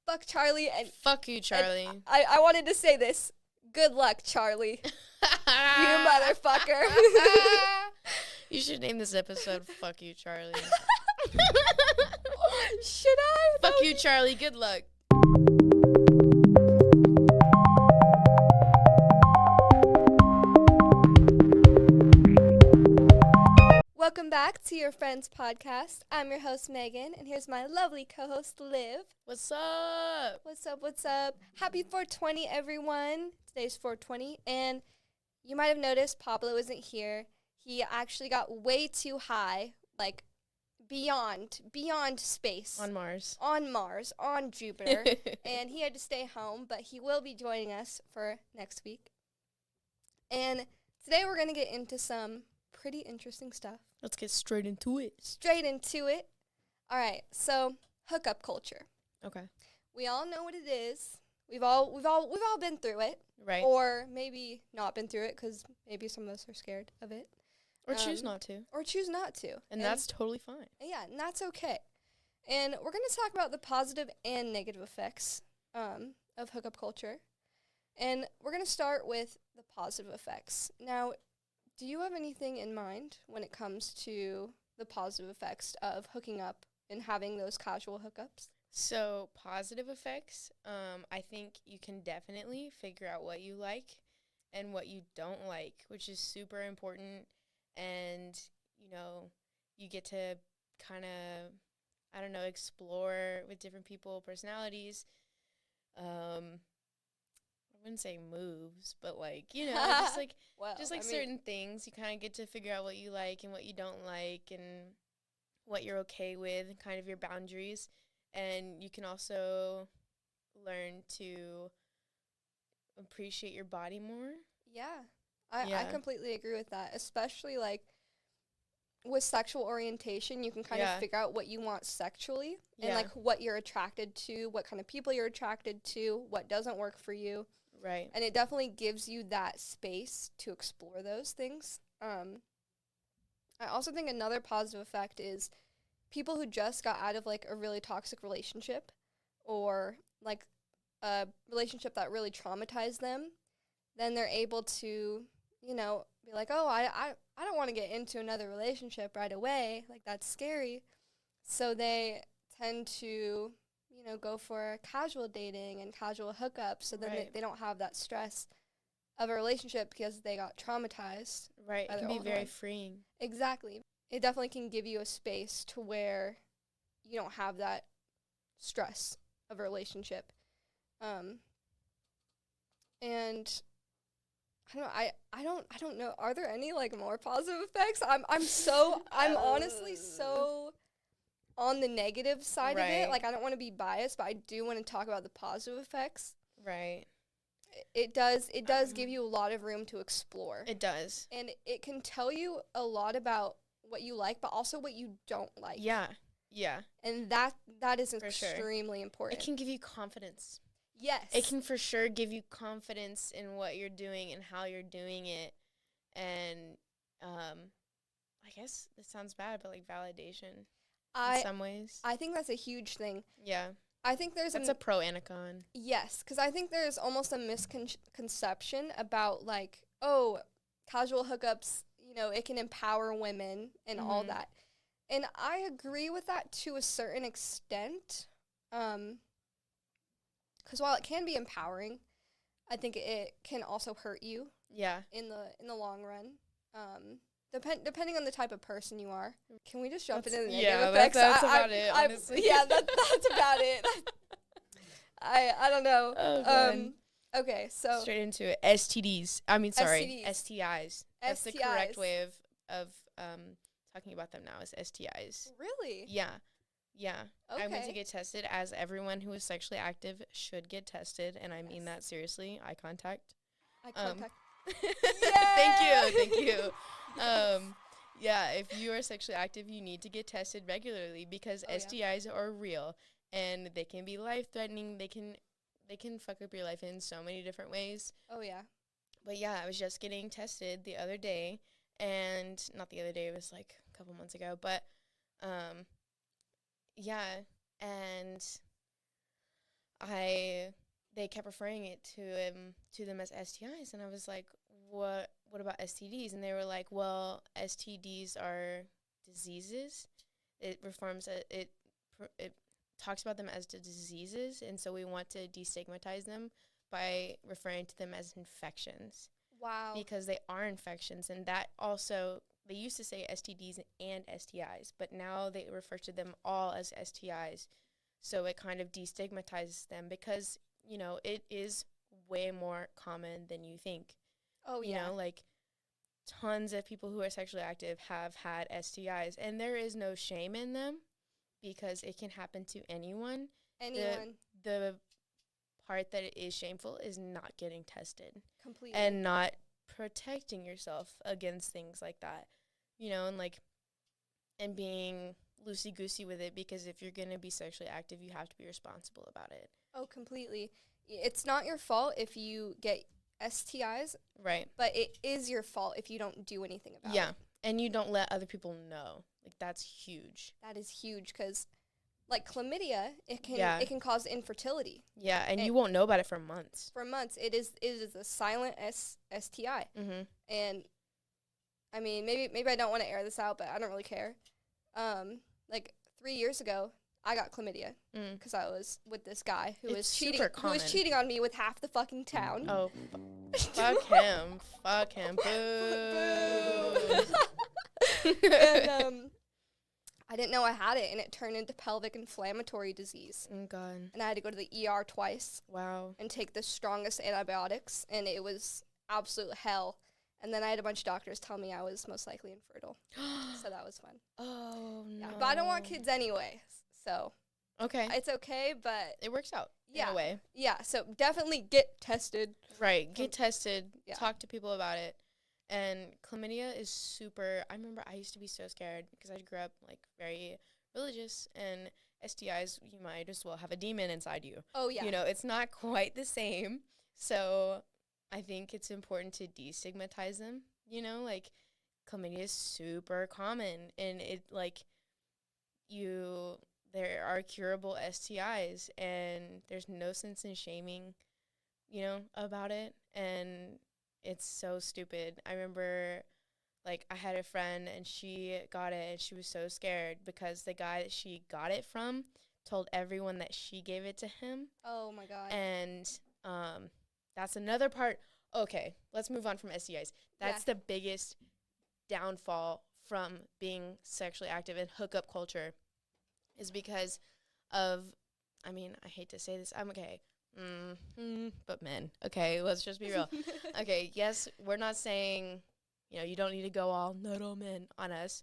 fuck Charlie. And fuck you, Charlie. And I wanted to say this. Good luck, Charlie. You motherfucker. You should name this episode Fuck You, Charlie. Should I? Fuck you, Charlie. Good luck. Welcome back to Your Friends Podcast. I'm your host, Megan, and here's my lovely co-host, Liv. What's up? What's up? Happy 420, everyone. Today's 420, and you might have noticed Pablo isn't here. He actually got way too high, like beyond space. On Mars, on Jupiter, and he had to stay home, but he will be joining us for next week. And today we're going to get into some pretty interesting stuff. Let's get straight into it. All right, so hookup culture. Okay. We all know what it is. We've all been through it. Right. Or maybe not been through it because maybe some of us are scared of it. Or choose not to. And that's totally fine. Yeah, and that's okay. And we're going to talk about the positive and negative effects of hookup culture. And we're going to start with the positive effects. Now, do you have anything in mind when it comes to the positive effects of hooking up and having those casual hookups? So, positive effects, I think you can definitely figure out what you like and what you don't like, which is super important. And, you get to kind of, explore with different people, personalities. I wouldn't say moves, but certain things. You kind of get to figure out what you like and what you don't like and what you're okay with and kind of your boundaries. And you can also learn to appreciate your body more. Yeah. I completely agree with that, especially with sexual orientation. You can kind of figure out what you want sexually and what you're attracted to, what kind of people you're attracted to, what doesn't work for you. Right. And it definitely gives you that space to explore those things. I also think another positive effect is people who just got out of a really toxic relationship or a relationship that really traumatized them, then they're able to, be like, oh, I don't want to get into another relationship right away. That's scary. So they tend to, go for casual dating and casual hookups. So then they don't have that stress of a relationship because they got traumatized. Right. It can be very freeing. Exactly. It definitely can give you a space to where you don't have that stress of a relationship. And I don't know. Are there any more positive effects? I'm honestly so on the negative side of it. I don't want to be biased, but I do want to talk about the positive effects. Right. It does give you a lot of room to explore. It does. And it can tell you a lot about what you like, but also what you don't like. Yeah. Yeah. And that is extremely important. It can give you confidence. Yes. It can for sure give you confidence in what you're doing and how you're doing it. And I guess this sounds bad, but validation in some ways. I think that's a huge thing. Yeah. I think that's a pro and a con. Yes, because I think there's almost a misconception about casual hookups, it can empower women and all that. And I agree with that to a certain extent. Because while it can be empowering, I think it can also hurt you. Yeah. In the long run. Depending on the type of person you are. Can we just jump into the negative effects? That's about it, honestly. That's about it. I don't know. Oh, okay, so straight into it. STDs. STIs. That's the correct way of talking about them now is STIs. Really? Yeah. Yeah. Okay. I went to get tested, as everyone who is sexually active should get tested, and I mean that seriously. Eye contact. Thank you. Yeah, if you are sexually active, you need to get tested regularly because STIs are real, and they can be life-threatening. They can fuck up your life in so many different ways. Oh, yeah. But, yeah, I was just getting tested the other day, and not the other day, it was a couple months ago, but, yeah, and they kept referring it to them as STIs, and I was like, what about STDs? And they were like, well, STDs are diseases. It talks about them as diseases, and so we want to destigmatize them by referring to them as infections. Wow. Because they are infections, and that also, they used to say STDs and STIs, but now they refer to them all as STIs. So it kind of destigmatizes them because, you know, it is way more common than you think. Oh, yeah. You know, like, tons of people who are sexually active have had STIs, and there is no shame in them because it can happen to anyone. Anyone. The part that it is shameful is not getting tested. Completely. And not protecting yourself against things like that. You know, and like, and being loosey-goosey with it, because if you're going to be sexually active, you have to be responsible about it. Oh, completely. It's not your fault if you get STIs. Right. But it is your fault if you don't do anything about it. Yeah. And you don't let other people know. Like, that's huge. That is huge because, like, chlamydia, it can cause infertility. Yeah, and you won't know about it for months. For months. It is a silent STI. Mm-hmm. And, I mean, maybe I don't want to air this out, but I don't really care. Like, 3 years ago, I got chlamydia because I was with this guy who was cheating on me with half the fucking town. Oh, fuck him. Fuck him. Boo. And I didn't know I had it, and it turned into pelvic inflammatory disease. Oh, God. And I had to go to the ER twice. Wow. And take the strongest antibiotics, and it was absolute hell. And then I had a bunch of doctors tell me I was most likely infertile. So that was fun. Oh, no. Yeah, but I don't want kids anyway, so. Okay. It's okay, but. It works out in a way. Yeah, so definitely get tested. Right, get tested, Yeah. Talk to people about it. And chlamydia is super, I remember I used to be so scared because I grew up, like, very religious, and STIs, you might as well have a demon inside you. Oh, yeah. You know, it's not quite the same. So I think it's important to destigmatize them, you know, like, chlamydia is super common, and it, like, there are curable STIs, and there's no sense in shaming, you know, about it, and it's so stupid. I remember, like, I had a friend, and she got it, and she was so scared because the guy that she got it from told everyone that she gave it to him. Oh, my God. And that's another part. Okay, let's move on from STIs. That's the biggest downfall from being sexually active in hookup culture, is because of, I mean, I hate to say this, I'm okay, but men, okay, let's just be real. Okay, yes, we're not saying, you know, you don't need to go all not all men on us,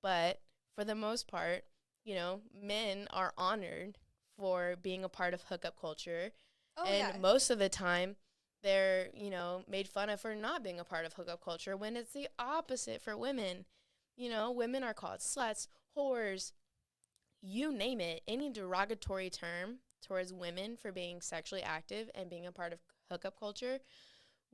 but for the most part, you know, men are honored for being a part of hookup culture, and most of the time, they're, you know, made fun of for not being a part of hookup culture, when it's the opposite for women. You know, women are called sluts, whores, you name it, any derogatory term towards women for being sexually active and being a part of hookup culture,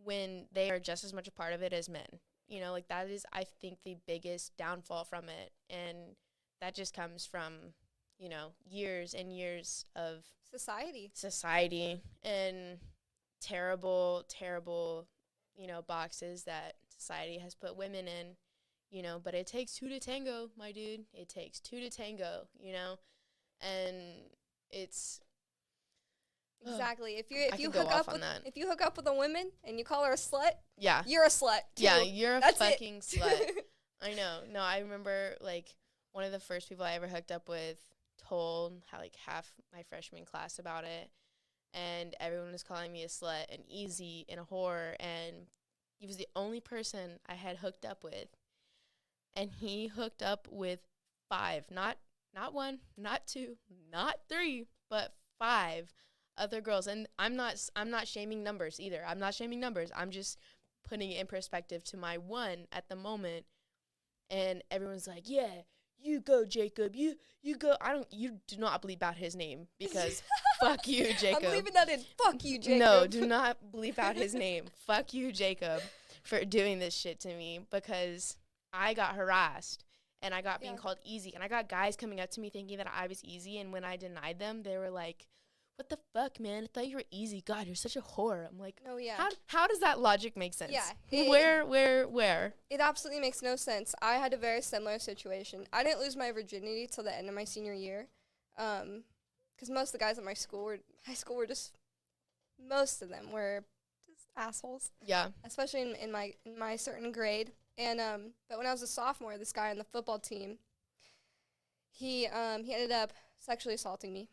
when they are just as much a part of it as men. You know, like, that is, I think, the biggest downfall from it. And that just comes from, you know, years and years of society and terrible, you know, boxes that society has put women in, you know, but it takes two to tango, my dude. It takes two to tango, you know, and it's exactly. If you hook up with a woman and you call her a slut, you're a slut too. Yeah, you're a fucking slut. I know. No, I remember, like, one of the first people I ever hooked up with told half my freshman class about it. And everyone was calling me a slut and easy and a whore, and he was the only person I had hooked up with. And he hooked up with 5, not 1, not 2, not 3, but 5 other girls. And I'm not shaming numbers either. I'm not shaming numbers. I'm just putting it in perspective to my one at the moment. And everyone's like, "Yeah, you go, Jacob. You go." You do not bleep out his name, because fuck you, Jacob. I'm leaving that in. Fuck you, Jacob. No, do not bleep out his name. Fuck you, Jacob, for doing this shit to me, because I got harassed and I got being called easy, and I got guys coming up to me thinking that I was easy, and when I denied them, they were like, what the fuck, man? I thought you were easy. God, you're such a whore. I'm like, No, yeah. how does that logic make sense? Yeah. Where? It absolutely makes no sense. I had a very similar situation. I didn't lose my virginity till the end of my senior year. Because most of the guys at my high school were just, most of them were just assholes. Yeah. Especially in my certain grade. And, but when I was a sophomore, this guy on the football team, he ended up sexually assaulting me.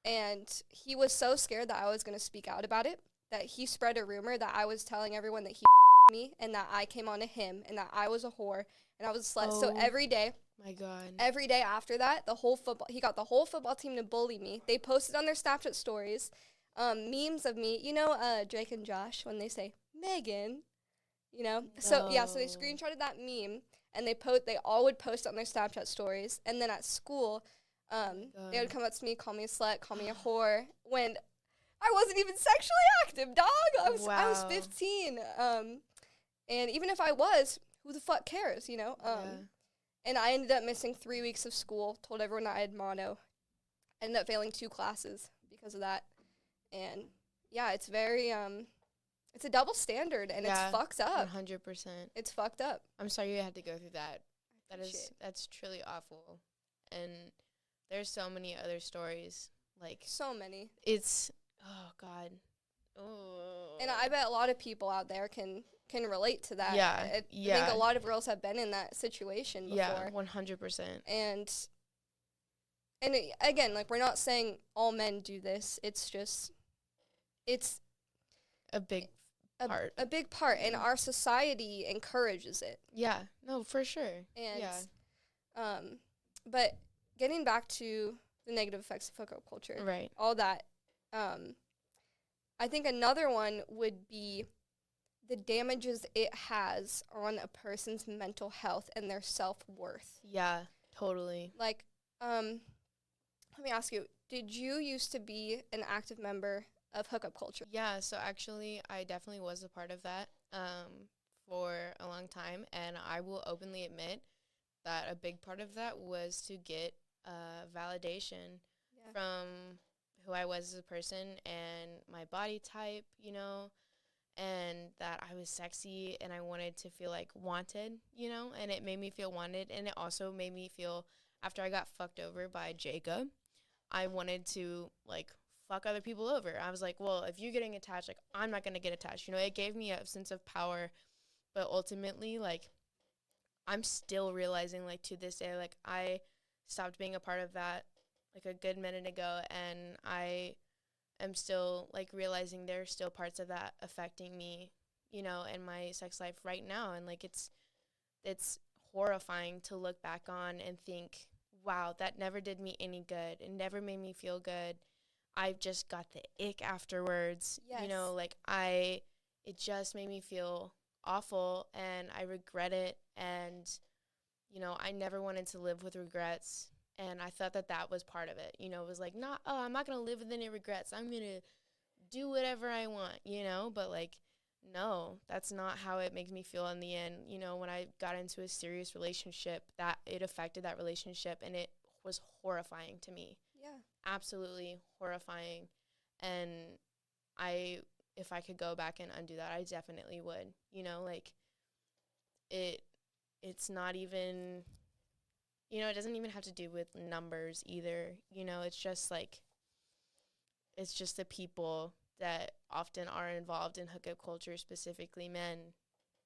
And he was so scared that I was going to speak out about it, that he spread a rumor that I was telling everyone that he me and that I came on to him and that I was a whore and I was a slut. So every day, my God, every day after that, he got the whole football team to bully me. They posted on their Snapchat stories memes of me, Drake and Josh when they say Megan, No. So yeah, so they screenshotted that meme and they all would post it on their Snapchat stories. And then at school, they would come up to me, call me a slut, call me a whore when I wasn't even sexually active, dog. I was 15. And even if I was, who the fuck cares, And I ended up missing 3 weeks of school, told everyone I had mono. Ended up failing 2 classes because of that. And yeah, it's very, it's a double standard and it's fucked up. 100%. It's fucked up. I'm sorry you had to go through that. That's truly awful. And there's so many other stories. Like, so many. It's, oh God. Oh. And I bet a lot of people out there can relate to that. Yeah. I think a lot of girls have been in that situation before. Yeah, 100%. And again, like, we're not saying all men do this. It's just, it's a big part. A big part, and our society encourages it. Yeah, no, for sure. And, but getting back to the negative effects of hookup culture, right? All that, I think another one would be the damages it has on a person's mental health and their self-worth. Yeah, totally. Like, let me ask you, did you used to be an active member of hookup culture? Yeah, so actually I definitely was a part of that for a long time, and I will openly admit that a big part of that was to get validation from who I was as a person and my body type, and that I was sexy and I wanted to feel like wanted, and it made me feel wanted, and it also made me feel, after I got fucked over by Jacob, I wanted to like fuck other people over. I was like, well, if you're getting attached, like, I'm not going to get attached. It gave me a sense of power, but ultimately, like, I'm still realizing, like, to this day, like, I stopped being a part of that, like, a good minute ago, and I am still, like, realizing there are still parts of that affecting me, and my sex life right now, and, like, it's horrifying to look back on and think, wow, that never did me any good. It never made me feel good. I just got the ick afterwards. Yes. It just made me feel awful, and I regret it, and, I never wanted to live with regrets, and I thought that was part of it. It was like, I'm not going to live with any regrets. I'm going to do whatever I want, but, like, no, that's not how it makes me feel in the end. When I got into a serious relationship, that it affected that relationship, and it was horrifying to me. Yeah. Absolutely horrifying. And if I could go back and undo that, I definitely would. Like, it's not even, it doesn't even have to do with numbers either. It's just like, it's just the people that often are involved in hookup culture, specifically men,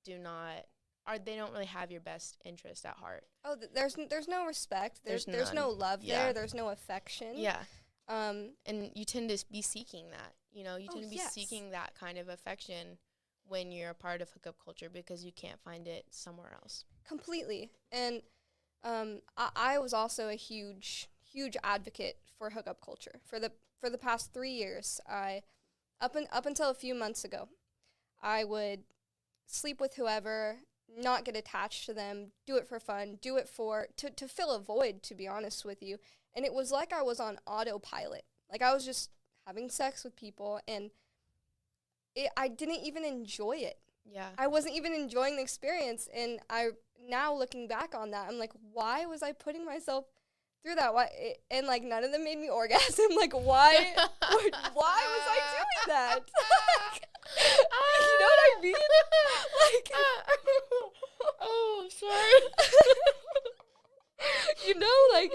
they don't really have your best interest at heart. Oh, there's no respect. There's no love there. There's no affection. Yeah. And you tend to be seeking that. You tend to be seeking that kind of affection when you're a part of hookup culture because you can't find it somewhere else. Completely. And I was also a huge advocate for hookup culture. For the past 3 years, up until a few months ago, I would sleep with whoever, not get attached to them, do it for fun, do it to fill a void, to be honest with you. And it was like I was on autopilot. Like, I was just having sex with people, and I didn't even enjoy it. Yeah. I wasn't even enjoying the experience, and now looking back on that, I'm like, why was I putting myself through that. And like none of them made me orgasm. Like why? Why was I doing that? Like, you know what I mean? Like, oh, sorry. you know, like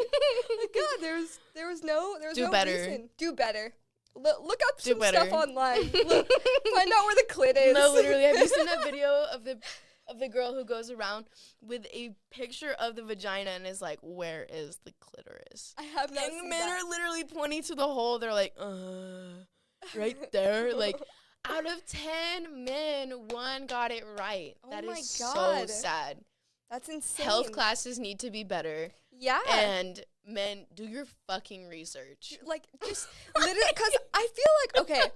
God, there was no better. reason. Do better. Look up Do some better. stuff online. Look, find out where the clit is. No, literally. Have you seen that video of the girl who goes around with a picture of the vagina and is like, "Where is the clitoris?" I have not seen And men that. are literally pointing to the hole. They're like, right there. Like, out of 10 men, 1 got it right. Oh that my is God. so sad. That's insane. Health classes need to be better. Yeah. And men, do your fucking research. Like, just literally, because I feel like, okay,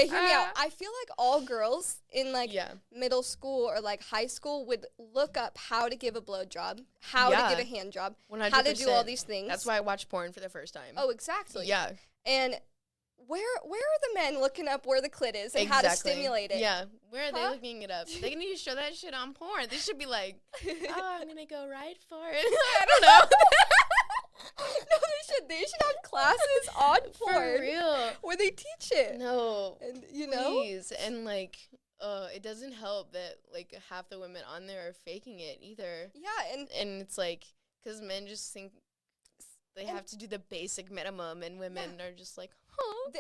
hear me out. I feel like all girls in, like, middle school or, like, high school would look up how to give a blowjob, how to give a hand job, 100%. how to do all these things. That's why I watch porn for the first time. Oh, exactly. Yeah. And where are the men looking up where the clit is and how to stimulate it? Yeah. Where are they looking it up? They need to show that shit on porn. They should be like, oh, I'm going to go right for it. I don't know. No, they should have classes on porn. For real. Where they teach it. No. And, please. And, like, it doesn't help that, like, half the women on there are faking it either. Yeah. And it's, like, because men just think they have to do the basic minimum, and women are just like, huh.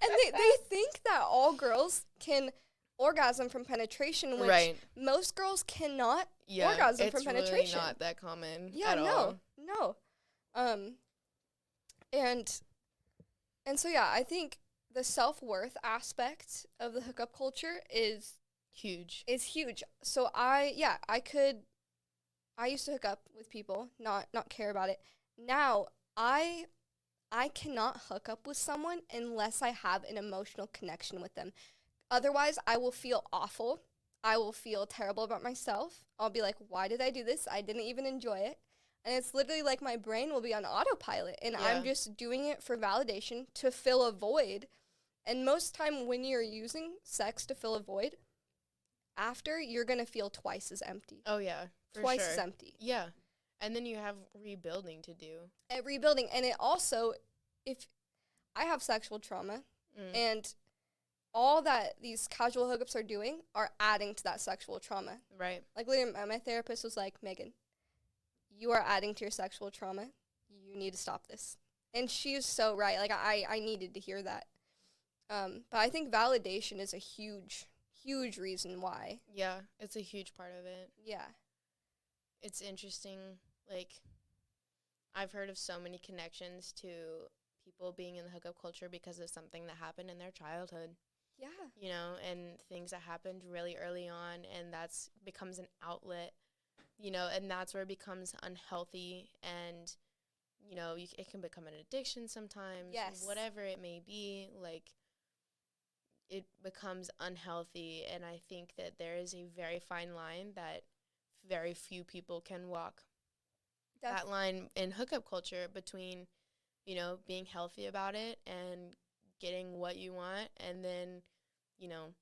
And they think that all girls can orgasm from penetration, which most girls cannot orgasm from penetration. It's really not that common at all. No. And so, yeah, I think the self-worth aspect of the hookup culture is huge. So I used to hook up with people, not care about it. Now, I cannot hook up with someone unless I have an emotional connection with them. Otherwise, I will feel awful. I will feel terrible about myself. I'll be like, why did I do this? I didn't even enjoy it. And it's literally like my brain will be on autopilot, and I'm just doing it for validation to fill a void. And most time when you're using sex to fill a void, after, you're going to feel twice as empty. Oh, yeah. Twice as empty. Yeah. And then you have rebuilding to do. Rebuilding. And it also, if I have sexual trauma, and all that these casual hookups are doing are adding to that sexual trauma. Right. Like, literally, my therapist was like, Megan, you are adding to your sexual trauma. You need to stop this. And she was so right. Like, I needed to hear that. But I think validation is a huge reason why. Yeah, it's a huge part of it. Yeah. It's interesting, like, I've heard of so many connections to people being in the hookup culture because of something that happened in their childhood. Yeah. You know, and things that happened really early on, and that's becomes an outlet, you know, and that's where it becomes unhealthy, and, you know, it can become an addiction sometimes. Yes. Whatever it may be, like, it becomes unhealthy, and I think that there is a very fine line that very few people can walk. That line in hookup culture between, you know, being healthy about it and getting what you want, and then, you know,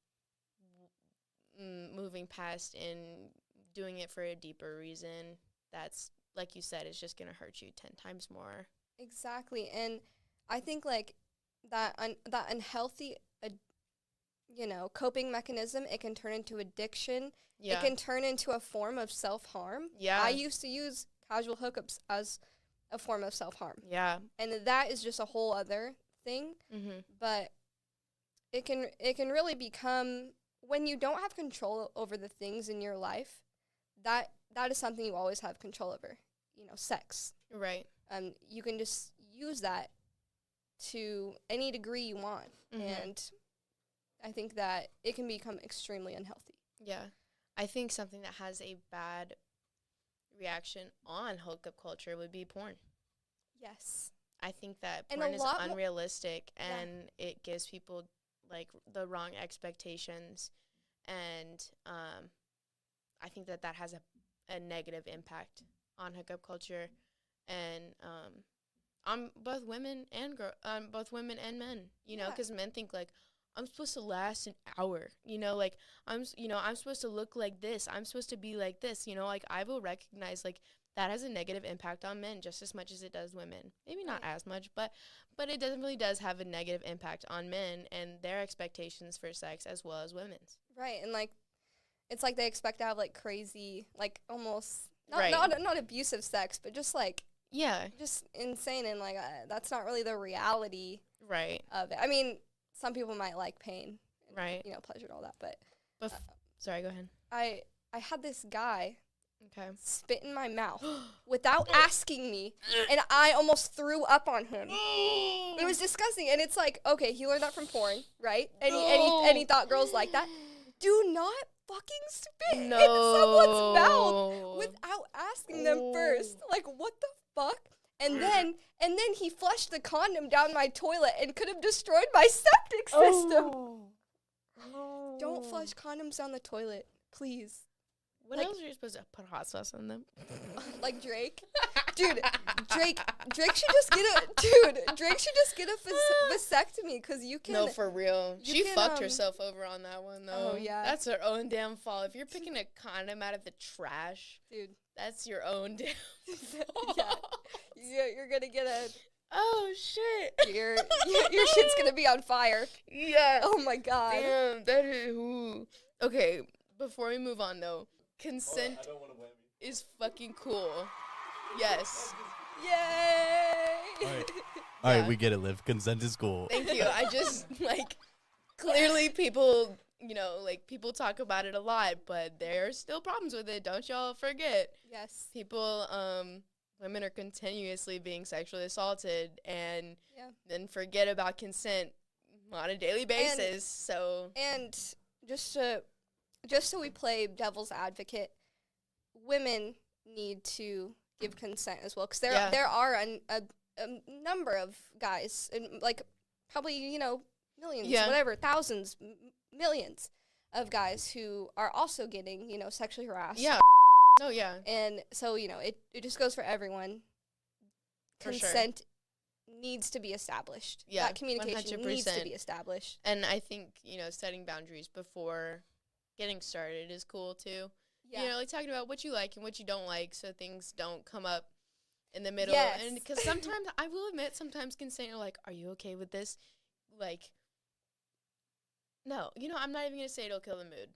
moving past and doing it for a deeper reason that's, like you said, is just going to hurt you 10 times more. Exactly. And I think, like, that unhealthy, you know, coping mechanism, it can turn into addiction. Yeah. It can turn into a form of self-harm. Yeah. I used to use casual hookups as a form of self-harm. Yeah. And that is just a whole other thing. Mm-hmm. But it can really become, when you don't have control over the things in your life, that is something you always have control over. You know, sex. Right. You can just use that to any degree you want. Mm-hmm. And I think that it can become extremely unhealthy. Yeah. I think something that has a bad reaction on hookup culture would be porn. Yes. I think that porn is unrealistic, and it gives people, like, the wrong expectations, and I think that has a negative impact on hookup culture, and on both women and both women and men, you know, because men think, like, I'm supposed to last an hour, you know, like, I'm supposed to look like this, I'm supposed to be like this, you know, like, I will recognize, like, that has a negative impact on men just as much as it does women. Maybe not Right. as much, but it definitely does have a negative impact on men and their expectations for sex as well as women's. Right, and like it's like they expect to have like crazy, like almost Right. not abusive sex, but just like Yeah, just insane, and like that's not really the reality right, of it. I mean, some people might like pain, and, right. you know, pleasure and all that, but Sorry, go ahead. I had this guy Okay. spit in my mouth without asking me, and I almost threw up on him. It was disgusting, and it's like, okay, he learned that from porn, right? And he thought girls like that. Do not fucking spit in someone's mouth without asking them first. Like, what the fuck? And then he flushed the condom down my toilet and could have destroyed my septic system. Don't flush condoms down the toilet, please. What else are you supposed to put hot sauce on them? Like Drake. Dude, Drake should just get a vasectomy, because you can. No, for real. you She can, fucked herself over on that one, though. Oh, yeah. That's her own damn fault. If you're picking a condom out of the trash, Dude. that's your own damn fault. Yeah. You're gonna get Oh, shit. your shit's gonna be on fire. Yeah. Oh my god. Damn, that is ooh. Okay, before we move on, though, consent I don't want to whammy. is fucking cool. Yes. Yay! All right, Yeah. we get it, Liv. Consent is cool. Thank you. I just, like, clearly people, you know, like, people talk about it a lot, but there's still problems with it. Don't y'all forget. Yes. People, women are continuously being sexually assaulted and Yeah. then forget about consent on a daily basis. So, And just so we play devil's advocate, women need to give consent as well, because there are a number of guys, and like probably, you know, millions, whatever, thousands, millions of guys who are also getting, you know, sexually harassed. yeah. Oh, yeah. And so, you know, it just goes for everyone. For sure. Consent needs to be established. Yeah, That communication needs to 100%. be established. And I think, you know, setting boundaries before getting started is cool, too. Yeah. You know, like talking about what you like and what you don't like so things don't come up in the middle. Yes. And because sometimes, I will admit, sometimes consent, you're like, are you okay with this? Like, no. You know, I'm not even going to say it'll kill the mood.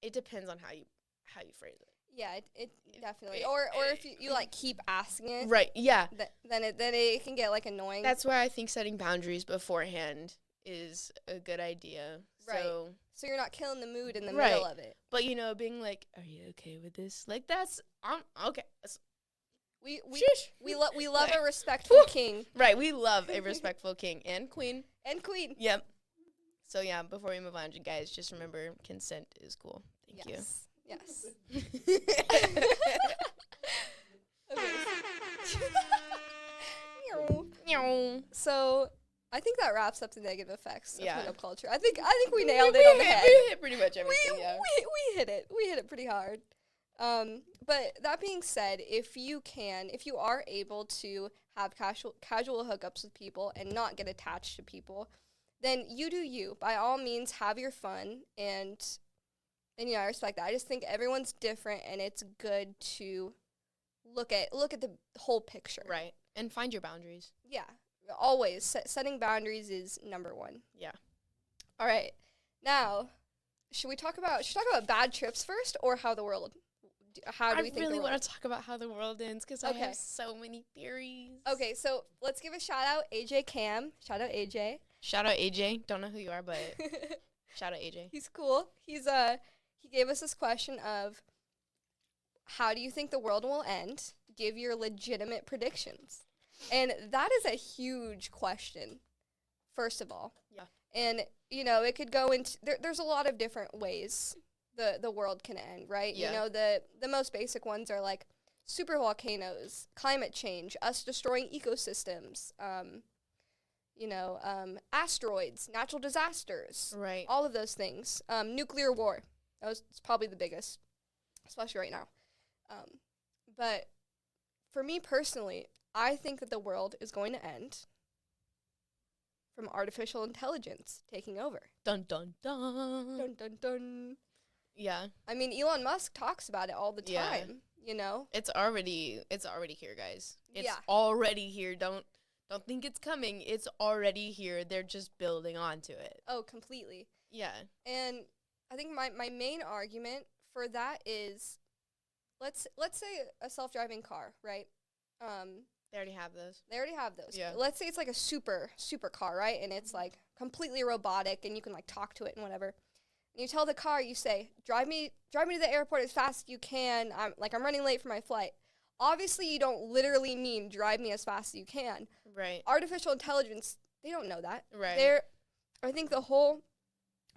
It depends on how you phrase it. Yeah, it definitely. Or if you like keep asking it. Right, yeah. Then it can get like annoying. That's why I think setting boundaries beforehand is a good idea. Right. So you're not killing the mood in the Right. middle of it. but, you know, being like, are you okay with this? Like, that's, okay. We Shush. we love a respectful king Right, we love a respectful king and queen. and queen. Yep. So, yeah, before we move on, you guys, just remember consent is cool. Thank Yes. you. Okay. So I think that wraps up the negative effects of Yeah. hookup culture. I think we nailed it on the head. We hit pretty much everything, yeah. We hit it. We hit it pretty hard. But that being said, if you are able to have casual hookups with people and not get attached to people, then you do you. By all means, have your fun, and you know, I respect that. I just think everyone's different, and it's good to look at the whole picture. Right. And find your boundaries. Yeah. Always setting boundaries is number one. Yeah. All right. Now, should we talk about bad trips first, or how the world? How do we think? I really the world? want to talk about how the world ends because I Okay. have so many theories. Okay, so let's give a shout out AJ Cam. Shout out AJ. Shout out AJ. Don't know who you are, but shout out AJ. He's cool. He gave us this question of, how do you think the world will end? Give your legitimate predictions. And that is a huge question, first of all. Yeah. And, you know, it could go into, there's a lot of different ways the world can end, right? Yeah. You know, the most basic ones are like super volcanoes, climate change, us destroying ecosystems, asteroids, natural disasters, Right. all of those things. Nuclear war, it's probably the biggest, especially right now. But for me personally, I think that the world is going to end from artificial intelligence taking over. Dun, dun, dun. Dun, dun, dun. Yeah. I mean, Elon Musk talks about it all the Yeah. time, you know? It's already here, guys. It's Yeah. already here. Don't think it's coming. It's already here. They're just building onto it. Oh, completely. Yeah. And I think my main argument for that is, let's say a self-driving car, right? They already have those. They already have those. Yeah. Let's say it's like a super car, right? And it's like completely robotic, and you can like talk to it and whatever. And you tell the car, you say, drive me to the airport as fast as you can. I'm running late for my flight. Obviously, you don't literally mean drive me as fast as you can. Right. Artificial intelligence, they don't know that. Right. I think the whole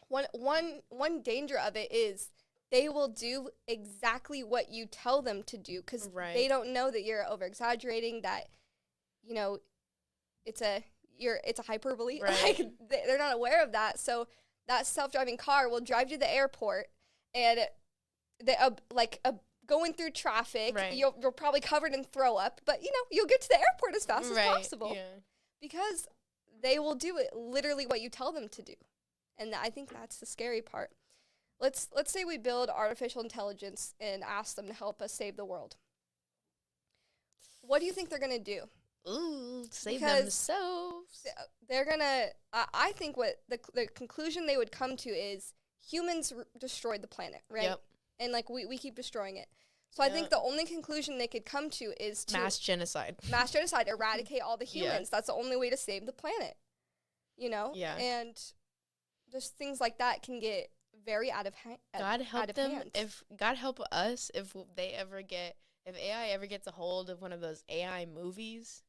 one danger of it is they will do exactly what you tell them to do, because they don't know that you're over exaggerating, that, you know, it's a hyperbole. Right. Like they're not aware of that. So that self-driving car will drive you to the airport, and going through traffic, Right. you're probably covered in throw up, but you'll get to the airport as fast as possible. Yeah. Because they will do it literally what you tell them to do. And I think that's the scary part. Let's say we build artificial intelligence and ask them to help us save the world. What do you think they're going to do? Ooh, save Because themselves. They're going to, I think what the conclusion they would come to is humans destroyed the planet, right? Yep. And we keep destroying it. So I think the only conclusion they could come to is to Mass genocide. Eradicate all the humans. That's the only way to save the planet. Yeah. And just things like that can get very out of hand. God help them hand. if God help us if AI ever gets a hold of one of those AI movies,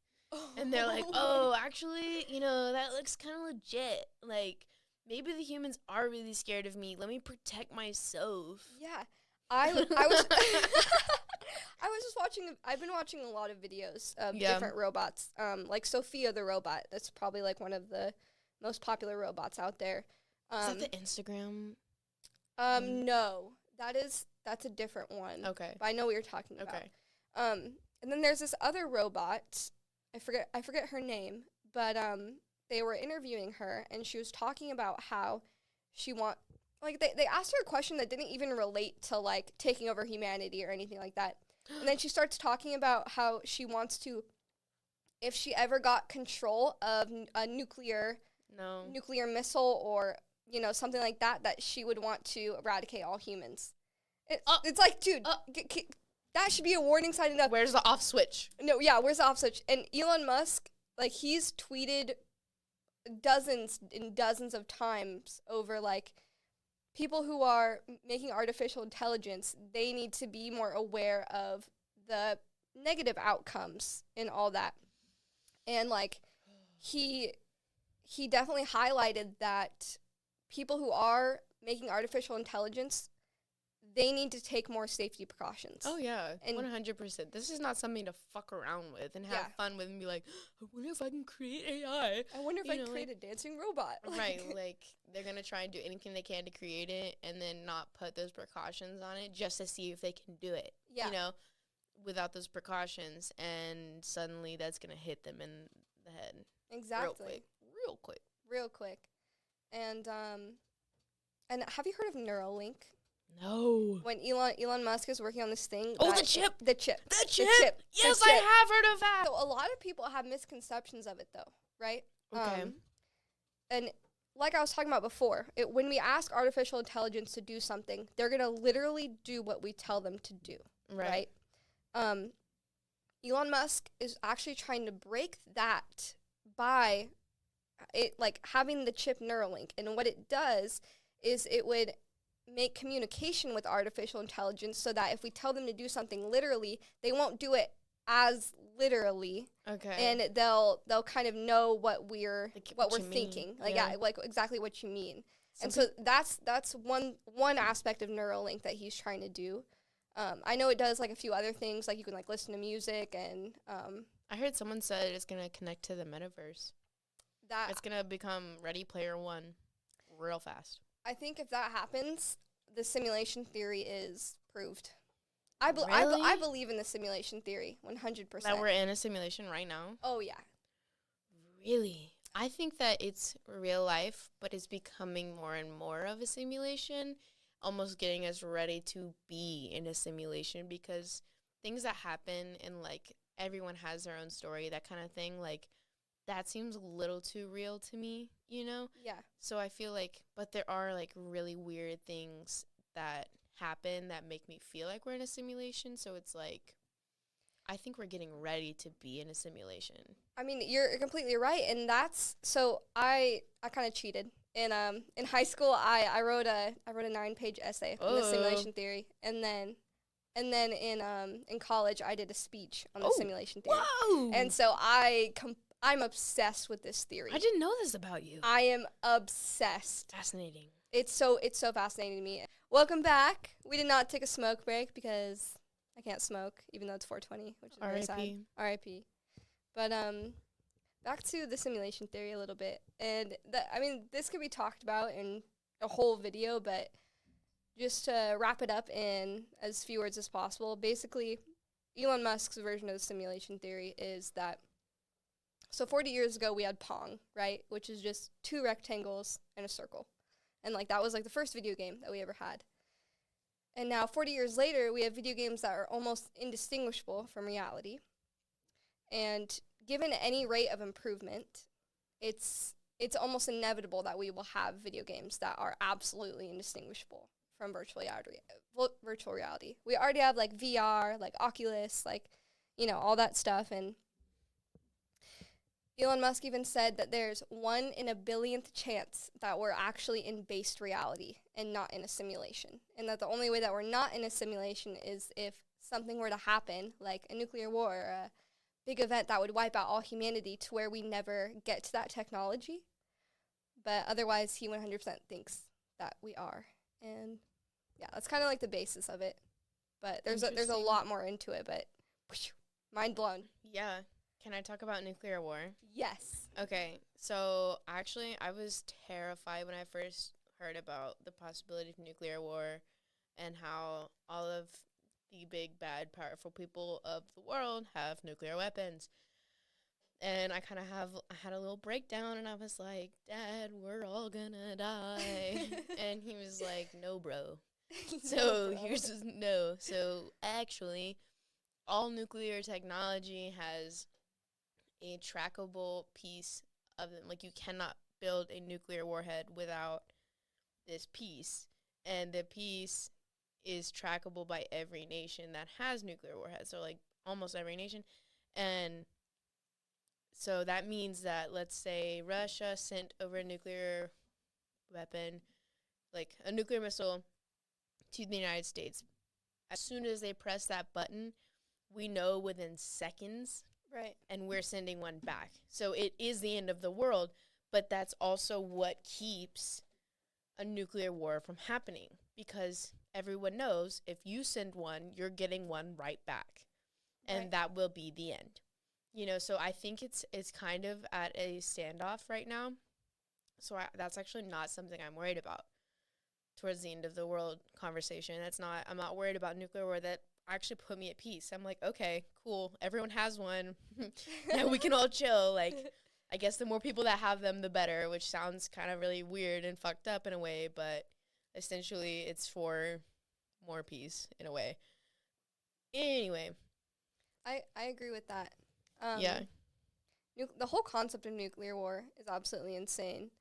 and they're like, oh, actually, that looks kind of legit. Like, maybe the humans are really scared of me. Let me protect myself. Yeah. I was I was just watching. I've been watching a lot of videos of different robots. Like Sophia the robot. That's probably like one of the most popular robots out there. Is that the Instagram? No, that's a different one. Okay. But I know what you're talking about. Okay. And then there's this other robot. I forget her name, but they were interviewing her, and she was talking about how she they asked her a question that didn't even relate to like taking over humanity or anything like that. And then she starts talking about how she wants to, if she ever got control of a nuclear missile or something like that, that she would want to eradicate all humans. It's like, dude, that should be a warning sign enough. Where's the off switch? No, yeah, where's the off switch? And Elon Musk, he's tweeted dozens and dozens of times over people who are making artificial intelligence, they need to be more aware of the negative outcomes and all that. And he definitely highlighted that people who are making artificial intelligence, they need to take more safety precautions. Oh, yeah, and 100%. This is not something to fuck around with and have fun with and be like, I wonder if I can create AI. I wonder if I can create a dancing robot. Right, they're going to try and do anything they can to create it and then not put those precautions on it just to see if they can do it. Yeah. Without those precautions, and suddenly that's going to hit them in the head. Exactly. Real quick. And have you heard of Neuralink? No. When Elon Musk is working on this thing. Oh, the chip. Yes, I have heard of that. So a lot of people have misconceptions of it, though, right? Okay. And like I was talking about before, when we ask artificial intelligence to do something, they're going to literally do what we tell them to do, right? Elon Musk is actually trying to break that by having the chip Neuralink. And what it does is it would make communication with artificial intelligence so that if we tell them to do something literally, they won't do it as literally. Okay. And they'll kind of know what we're thinking. Exactly what you mean. So that's one aspect of Neuralink that he's trying to do. I know it does a few other things, you can listen to music and I heard someone said it's going to connect to the metaverse. It's going to become Ready Player One real fast. I think if that happens, the simulation theory is proved. I believe in the simulation theory 100%. That we're in a simulation right now? Oh, yeah. Really? I think that it's real life, but it's becoming more and more of a simulation. almost getting us ready to be in a simulation, because things that happen and, like, everyone has their own story, that kind of thing, like, that seems a little too real to me, you know? Yeah. So I feel like, but there are, like, really weird things that happen that make me feel like we're in a simulation. So it's like, I think we're getting ready to be in a simulation. I mean, you're completely right, and that's so. I kind of cheated in high school. I wrote a 9-page essay on the simulation theory, and then in college I did a speech on the simulation theory. Whoa! And so I'm obsessed with this theory. I didn't know this about you. I am obsessed. Fascinating. It's so fascinating to me. Welcome back. We did not take a smoke break because I can't smoke, even though it's 4:20, which is very sad. R.I.P. But back to the simulation theory a little bit, and this could be talked about in a whole video, but just to wrap it up in as few words as possible, basically, Elon Musk's version of the simulation theory is that, so 40 years ago we had Pong, right, which is just two rectangles and a circle, and like that was like the first video game that we ever had. And now 40 years later, we have video games that are almost indistinguishable from reality. And given any rate of improvement, it's almost inevitable that we will have video games that are absolutely indistinguishable from virtual reality. We already have like VR, like Oculus, like, you know, all that stuff. And Elon Musk even said that there's 1 in a billionth chance that we're actually in based reality and not in a simulation. And that the only way that we're not in a simulation is if something were to happen, like a nuclear war or a big event that would wipe out all humanity to where we never get to that technology. But otherwise, he 100% thinks that we are. And yeah, that's kind of like the basis of it. But there's a lot more into it, but mind blown. Yeah. Can I talk about nuclear war? Yes. Okay, so actually I was terrified when I first heard about the possibility of nuclear war and how all of the big, bad, powerful people of the world have nuclear weapons. And I had a little breakdown, and I was like, Dad, we're all gonna die. And he was like, no, bro. So here's just no. So actually, all nuclear technology has a trackable piece of them. Like, you cannot build a nuclear warhead without this piece. And the piece is trackable by every nation that has nuclear warheads. So, like, almost every nation. And so that means that, let's say, Russia sent over a nuclear weapon, like a nuclear missile, to the United States. As soon as they press that button, we know within seconds. Right. And we're sending one back. So it is the end of the world, but that's also what keeps a nuclear war from happening, because everyone knows if you send one, you're getting one right back. And Right. that will be the end. You know, so I think it's kind of at a standoff right now. So that's actually not something I'm worried about towards the end of the world conversation. I'm not worried about nuclear war. That actually put me at peace. I'm like, okay, cool. Everyone has one. Now we can all chill. Like, I guess the more people that have them, the better, which sounds kind of really weird and fucked up in a way, but essentially it's for more peace in a way. Anyway. I agree with that. Yeah. The whole concept of nuclear war is absolutely insane.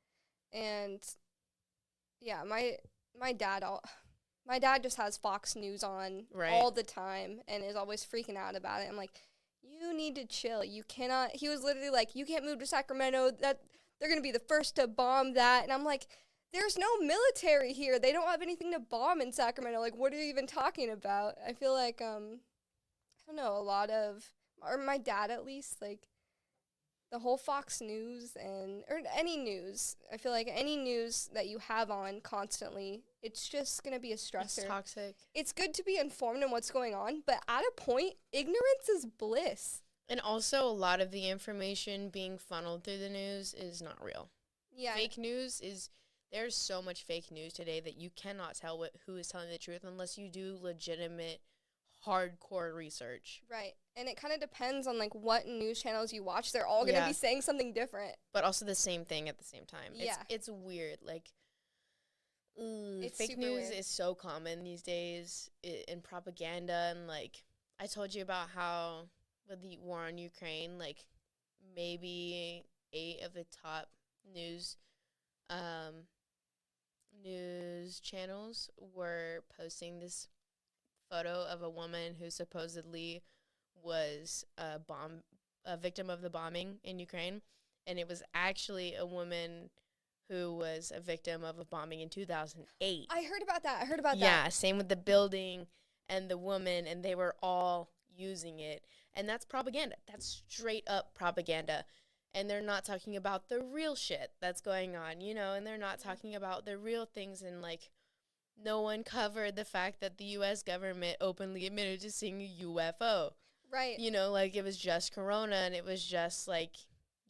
And yeah, my dad just has Fox News on all the time and is always freaking out about it. I'm like, you need to chill. You cannot. He was literally like, you can't move to Sacramento. That they're going to be the first to bomb that. And I'm like, there's no military here. They don't have anything to bomb in Sacramento. Like, what are you even talking about? I feel like, I don't know, or my dad at least, like, the whole Fox News or any news, I feel like any news that you have on constantly, it's just going to be a stressor. It's toxic. It's good to be informed on what's going on, but at a point, ignorance is bliss. And also, a lot of the information being funneled through the news is not real. Yeah. Fake news there's so much fake news today that you cannot tell who is telling the truth unless you do legitimate, hardcore research. Right. And it kind of depends on, like, what news channels you watch. They're all going to be saying something different. But also the same thing at the same time. Yeah. It's weird. Like, It's fake super news weird. is so common these days in propaganda, and like I told you about how with the war on Ukraine, like maybe 8 of the top news um, news channels were posting this photo of a woman who supposedly was a victim of the bombing in Ukraine, and it was actually a woman who was a victim of a bombing in 2008. I heard about that. that. Yeah, same with the building and the woman, and they were all using it. And that's propaganda. That's straight up propaganda. And they're not talking about the real shit that's going on, and they're not talking about the real things. And, like, no one covered the fact that the U.S. government openly admitted to seeing a UFO. Right. Like, it was just Corona, and it was just, like,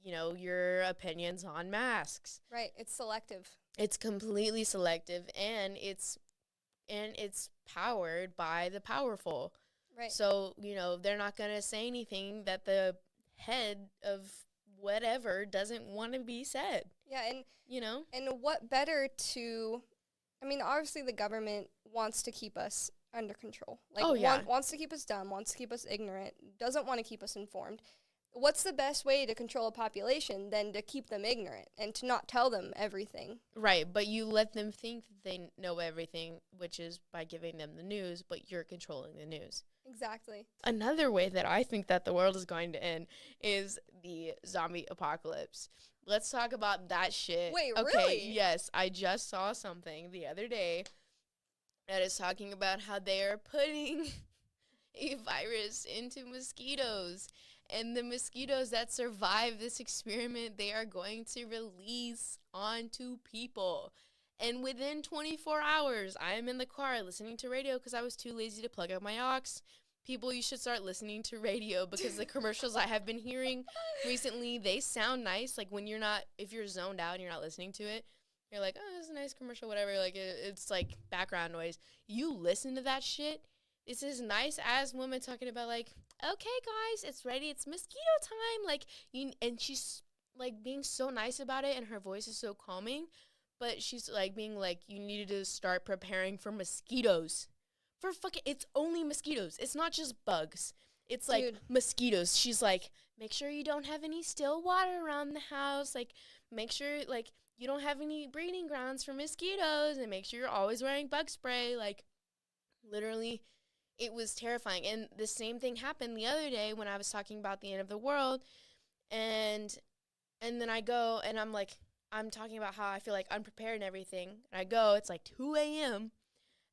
your opinions on masks. Right. It's selective. It's completely selective, and it's powered by the powerful. Right. So, they're not going to say anything that the head of whatever doesn't want to be said. Yeah, and And what better to obviously the government wants to keep us under control. Like, wants to keep us dumb, wants to keep us ignorant, doesn't want to keep us informed. What's the best way to control a population than to keep them ignorant and to not tell them everything? Right, but you let them think that they know everything, which is by giving them the news, but you're controlling the news. Exactly. Another way that I think that the world is going to end is the zombie apocalypse. Let's talk about that shit. Wait, okay, really? Yes, I just saw something the other day that is talking about how they are putting a virus into mosquitoes. And the mosquitoes that survive this experiment, they are going to release onto people. And within 24 hours, I am in the car listening to radio because I was too lazy to plug out my aux. People, you should start listening to radio because the commercials I have been hearing recently, they sound nice. Like, if you're zoned out and you're not listening to it, you're like, oh, this is a nice commercial, whatever. Like, it's like background noise. You listen to that shit. This is nice ass woman talking about, like, okay, guys, it's ready. It's mosquito time. Like, and she's like being so nice about it, and her voice is so calming. But she's like being like, you needed to start preparing for mosquitoes. It's only mosquitoes. It's not just bugs. It's like mosquitoes. She's like, make sure you don't have any still water around the house. Like, make sure like you don't have any breeding grounds for mosquitoes, and make sure you're always wearing bug spray. Like, literally. It was terrifying. And the same thing happened the other day when I was talking about the end of the world. And then I go and I'm talking about how I feel like unprepared and everything. And I go, it's like 2 a.m.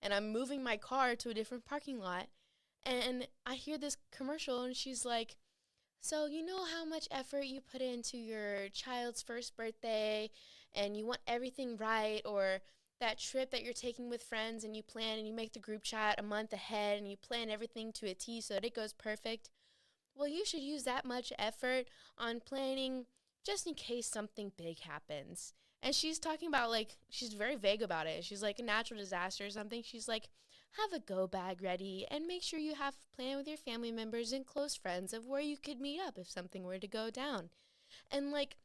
and I'm moving my car to a different parking lot. And I hear this commercial and she's like, so you know how much effort you put into your child's first birthday and you want everything right, or that trip that you're taking with friends and you plan and you make the group chat a month ahead and you plan everything to a T so that it goes perfect. Well, you should use that much effort on planning just in case something big happens. And she's talking about, like, she's very vague about it. She's like a natural disaster or something. She's like, have a go bag ready and make sure you have a plan with your family members and close friends of where you could meet up if something were to go down. And, like,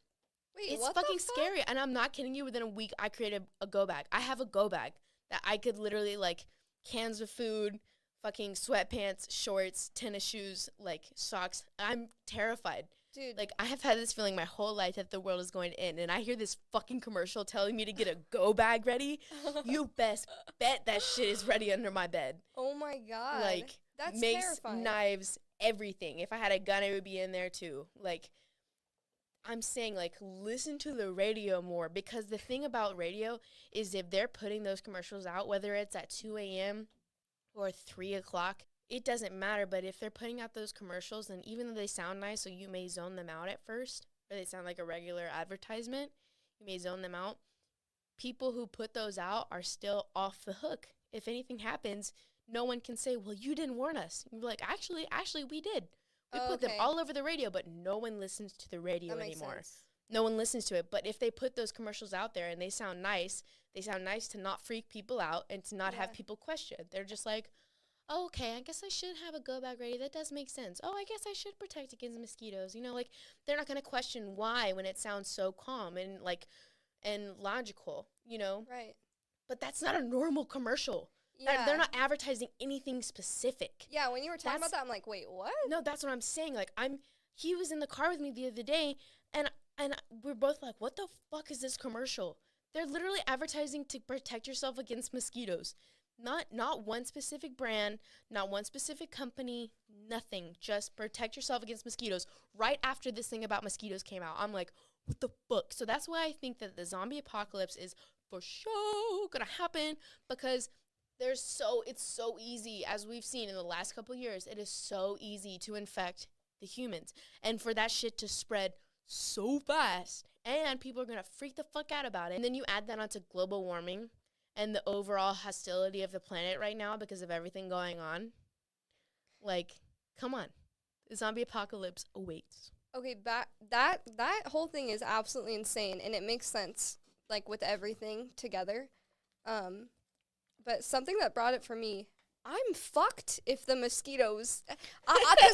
Wait, it's what fucking the fuck? scary. And I'm not kidding you. Within a week, I created a go bag. I have a go bag that I could literally, like, cans of food, fucking sweatpants, shorts, tennis shoes, like, socks. I'm terrified. Dude. Like, I have had this feeling my whole life that the world is going to end. And I hear this fucking commercial telling me to get a go bag ready. You best bet that shit is ready under my bed. Oh, my God. Like, that's makes terrifying. knives, everything. If I had a gun, it would be in there, too. Like, I'm saying, like, listen to the radio more, because the thing about radio is if they're putting those commercials out, whether it's at 2 a.m. or 3 o'clock, it doesn't matter. But if they're putting out those commercials, and even though they sound nice, so you may zone them out at first, or they sound like a regular advertisement, you may zone them out. People who put those out are still off the hook. If anything happens, no one can say, well, you didn't warn us. You're like, actually, we did. We put them all over the radio, but no one listens to the radio anymore. Sense. No one listens to it. But if they put those commercials out there and they sound nice to not freak people out and to not have people question. They're just like, oh, okay, I guess I should have a go bag ready. That does make sense. Oh, I guess I should protect against mosquitoes. You know, like, they're not going to question why when it sounds so calm and, like, and logical, you know? Right. but that's not a normal commercial. Yeah. They're not advertising anything specific. Yeah, when you were talking about that, I'm like, wait, what? No, that's what I'm saying. Like, he was in the car with me the other day, and we're both like, what the fuck is this commercial? They're literally advertising to protect yourself against mosquitoes. Not one specific brand, not one specific company, nothing. Just protect yourself against mosquitoes. Right after this thing about mosquitoes came out, I'm like, what the fuck? So that's why I think that the zombie apocalypse is for sure gonna happen, because it's so easy, as we've seen in the last couple years, it is so easy to infect the humans. And for that shit to spread so fast, and people are gonna freak the fuck out about it. And then you add that onto global warming and the overall hostility of the planet right now because of everything going on. Like, come on. The zombie apocalypse awaits. Okay, that whole thing is absolutely insane, and it makes sense, like, with everything together. But something that brought it for me, I'm fucked if the mosquitoes. I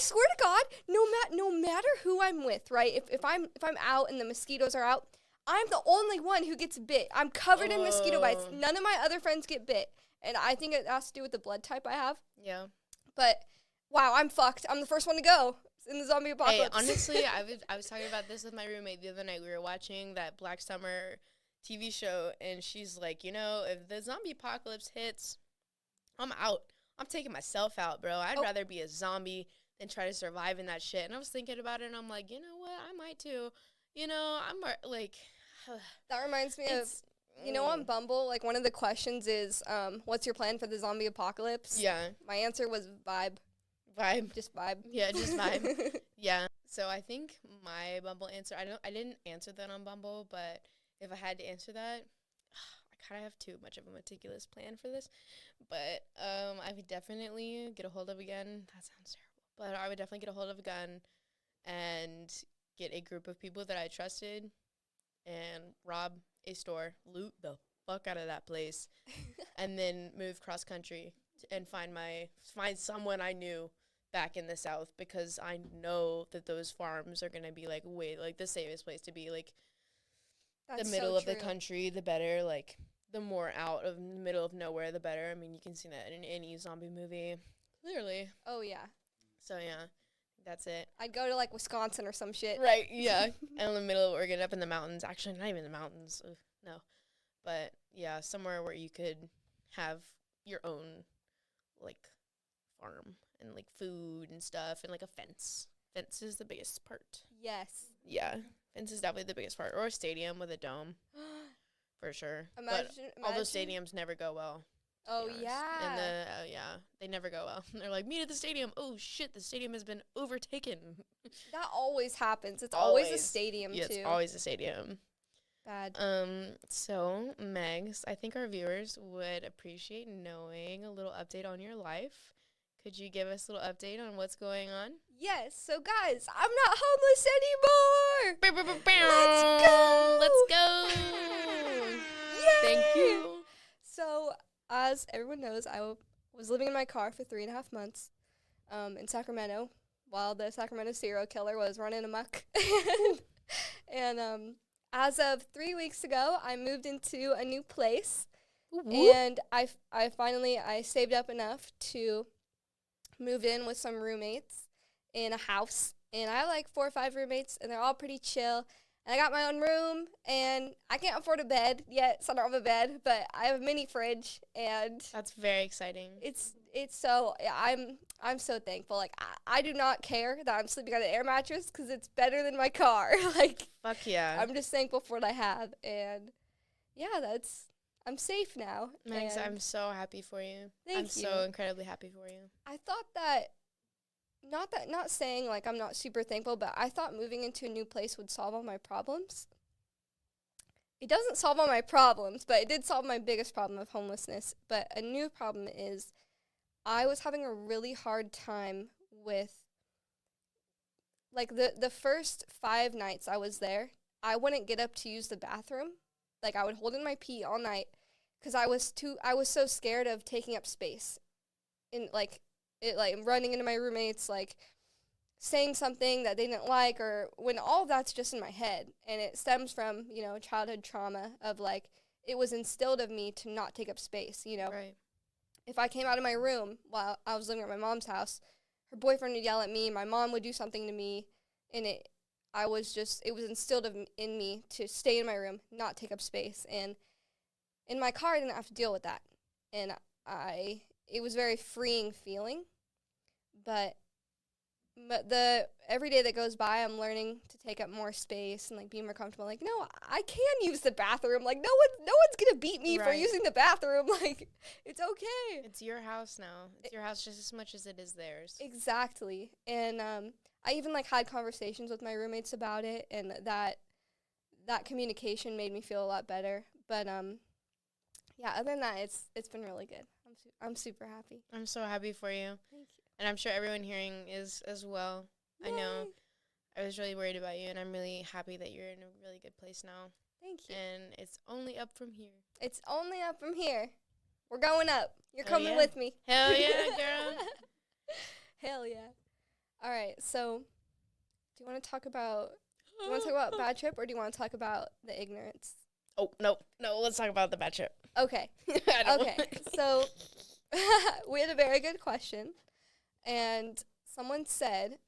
swear to God, no matter who I'm with, right? If I'm out and the mosquitoes are out, I'm the only one who gets bit. I'm covered in mosquito bites. None of my other friends get bit, and I think it has to do with the blood type I have. Yeah. But wow, I'm fucked. I'm the first one to go in the zombie apocalypse. Hey, honestly, I was talking about this with my roommate the other night. We were watching that Black Summer TV show, and she's like, if the zombie apocalypse hits, I'm out. I'm taking myself out, bro. I'd rather be a zombie than try to survive in that shit. And I was thinking about it, and I'm like, you know what? I might too. I'm like... That reminds me of, on Bumble, like, one of the questions is, what's your plan for the zombie apocalypse? Yeah. My answer was vibe. Vibe. Just vibe. Yeah, just vibe. Yeah. So I think my Bumble answer, I didn't answer that on Bumble, but if I had to answer that, I kind of have too much of a meticulous plan for this. But I would definitely get a hold of a gun. That sounds terrible. But I would definitely get a hold of a gun and get a group of people that I trusted and rob a store, loot the fuck out of that place, and then move cross country and find someone I knew back in the South, because I know that those farms are gonna be like the safest place to be. Like, That's the middle so of the true. country, the better. Like, the more out of the middle of nowhere, the better. I mean, you can see that in any zombie movie, clearly. Oh, yeah. So yeah, that's it. I'd go to, like, Wisconsin or some shit. Right, yeah. And in the middle of Oregon, up in the mountains. Actually, not even the mountains. Ugh, no. But, yeah, somewhere where you could have your own, like, farm and, like, food and stuff and, like, a fence. Fence is the biggest part. Yes. Yeah. Fence is definitely the biggest part. Or a stadium with a dome. For sure. Imagine. All those stadiums never go well. Oh, yeah. And they never go well. They're like, meet at the stadium. Oh, shit, the stadium has been overtaken. That always happens. It's always a stadium, too. Yeah, it's always a stadium. Bad. So, Megs, I think our viewers would appreciate knowing a little update on your life. Could you give us a little update on what's going on? Yes. So, guys, I'm not homeless anymore. Let's go. Let's go. Yay! Thank you. So, as everyone knows, I was living in my car for 3.5 months in Sacramento while the Sacramento serial killer was running amok. And as of 3 weeks ago, I moved into a new place. Whoop. And I finally saved up enough to move in with some roommates in a house. And I have like 4 or 5 roommates, and they're all pretty chill. And I got my own room, and I can't afford a bed yet, so I don't have a bed, but I have a mini fridge, and That's very exciting. it's so, I'm so thankful. Like, I do not care that I'm sleeping on an air mattress, because it's better than my car. Like, Fuck yeah. I'm just thankful for what I have, and yeah, I'm safe now. Megs, and I'm so happy for you. Thank I'm you. so incredibly happy for you. I thought not saying like I'm not super thankful, but I thought moving into a new place would solve all my problems. It doesn't solve all my problems, but it did solve my biggest problem of homelessness. But a new problem is I was having a really hard time with, like, the first 5 nights I was there, I wouldn't get up to use the bathroom. Like, I would hold in my pee all night because I was so scared of taking up space. And, like, running into my roommates, like, saying something that they didn't like, or when all of that's just in my head. And it stems from, childhood trauma of, like, it was instilled of me to not take up space, you know. Right. If I came out of my room while I was living at my mom's house, her boyfriend would yell at me, my mom would do something to me, and it was instilled in me to stay in my room, not take up space. And in my car, I didn't have to deal with that. And it was very freeing feeling. But the every day that goes by, I'm learning to take up more space and, like, be more comfortable. Like, no, I can use the bathroom. Like, no one's going to beat me for using the bathroom. Like, it's okay. It's your house now. It's your house just as much as it is theirs. Exactly. And I even, like, had conversations with my roommates about it, and that communication made me feel a lot better. But yeah, other than that, it's been really good. I'm super happy. I'm so happy for you. Thank you. And I'm sure everyone hearing is as well. Yay. I know I was really worried about you, and I'm really happy that you're in a really good place now. Thank you. And it's only up from here. It's only up from here. We're going up. You're coming yeah. with me. Hell yeah, girl. Hell yeah. All right, so do you want to talk about bad trip, or do you want to talk about the ignorance? Oh, no, let's talk about the bad trip. Okay. So we had a very good question, and someone said,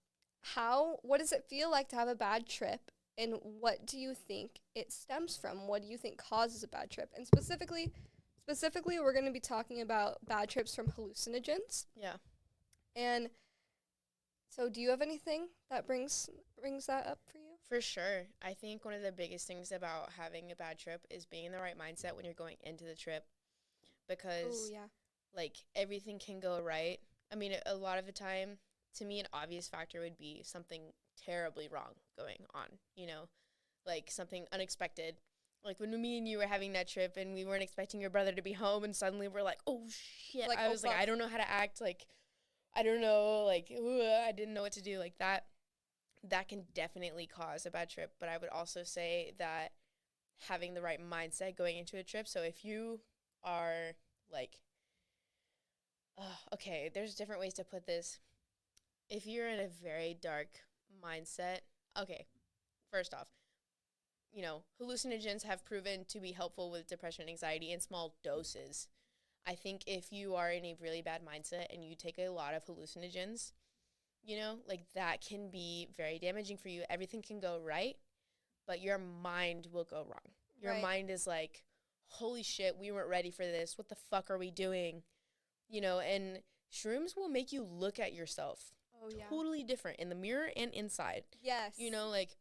what does it feel like to have a bad trip, and what do you think it stems from? What do you think causes a bad trip? And specifically, we're going to be talking about bad trips from hallucinogens. Yeah. And so do you have anything that brings that up for you? For sure. I think one of the biggest things about having a bad trip is being in the right mindset when you're going into the trip, because like, everything can go right. I mean, a lot of the time, to me, an obvious factor would be something terribly wrong going on, you know, like something unexpected. Like when me and you were having that trip and we weren't expecting your brother to be home, and suddenly we're like, oh shit. Like, I was like, I don't know how to act. Like, I don't know. Like, I didn't know what to do. Like that can definitely cause a bad trip. But I would also say that having the right mindset going into a trip. So if you are like, okay, there's different ways to put this. If you're in a very dark mindset, okay, first off, you know, hallucinogens have proven to be helpful with depression and anxiety in small doses. I think if you are in a really bad mindset and you take a lot of hallucinogens, you know, like, that can be very damaging for you. Everything can go right, but your mind will go wrong. Your mind is like, holy shit, we weren't ready for this. What the fuck are we doing? You know, and shrooms will make you look at yourself totally different in the mirror and inside. Yes. You know, like,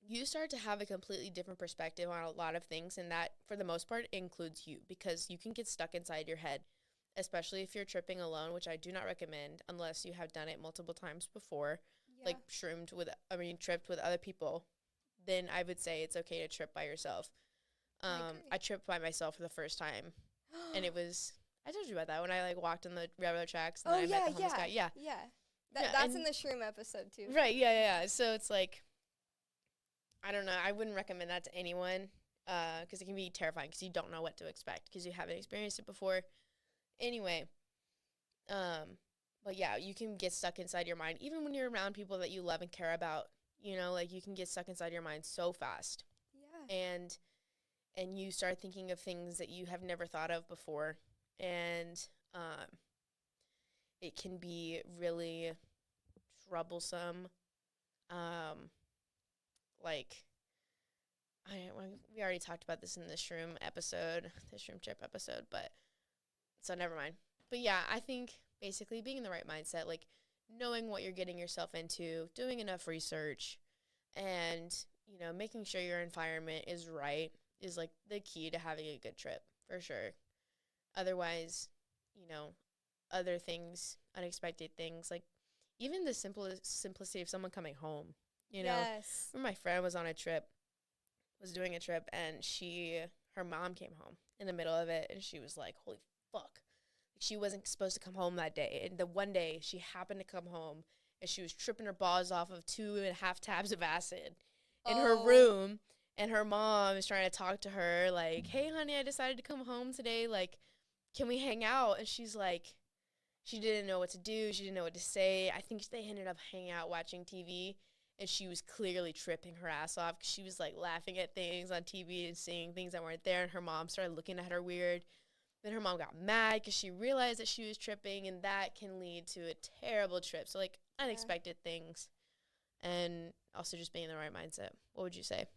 you start to have a completely different perspective on a lot of things, and that, for the most part, includes you, because you can get stuck inside your head, especially if you're tripping alone, which I do not recommend unless you have done it multiple times before, like tripped with other people. Then I would say it's okay to trip by yourself. I tripped by myself for the first time, and it was, I told you about that, when I, like, walked on the railroad tracks, and then I met the homeless guy. Yeah. That's in the shroom episode, too. Right, yeah. So it's like, I don't know, I wouldn't recommend that to anyone, because it can be terrifying, because you don't know what to expect, because you haven't experienced it before. Anyway, but yeah, you can get stuck inside your mind, even when you're around people that you love and care about, you know, like, you can get stuck inside your mind so fast. Yeah. And you start thinking of things that you have never thought of before, and it can be really troublesome. Like, we already talked about this in the shroom trip episode, but so never mind. But yeah, I think basically being in the right mindset, like, knowing what you're getting yourself into, doing enough research, and, you know, making sure your environment is right is, like, the key to having a good trip, for sure. Otherwise, you know, other things, unexpected things, like, even the simplicity of someone coming home, you know. Yes. My friend was doing a trip, and her mom came home in the middle of it, and she was like, holy fuck. She wasn't supposed to come home that day, and the one day she happened to come home, and she was tripping her balls off of 2.5 tabs of acid in her room, and her mom is trying to talk to her, like, hey, honey, I decided to come home today, like, can we hang out? And she's like, she didn't know what to do, she didn't know what to say. I think they ended up hanging out watching TV, and she was clearly tripping her ass off 'cause she was like laughing at things on TV and seeing things that weren't there, and her mom started looking at her weird. Then her mom got mad because she realized that she was tripping, and that can lead to a terrible trip. So, like, unexpected things, and also just being in the right mindset. What would you say?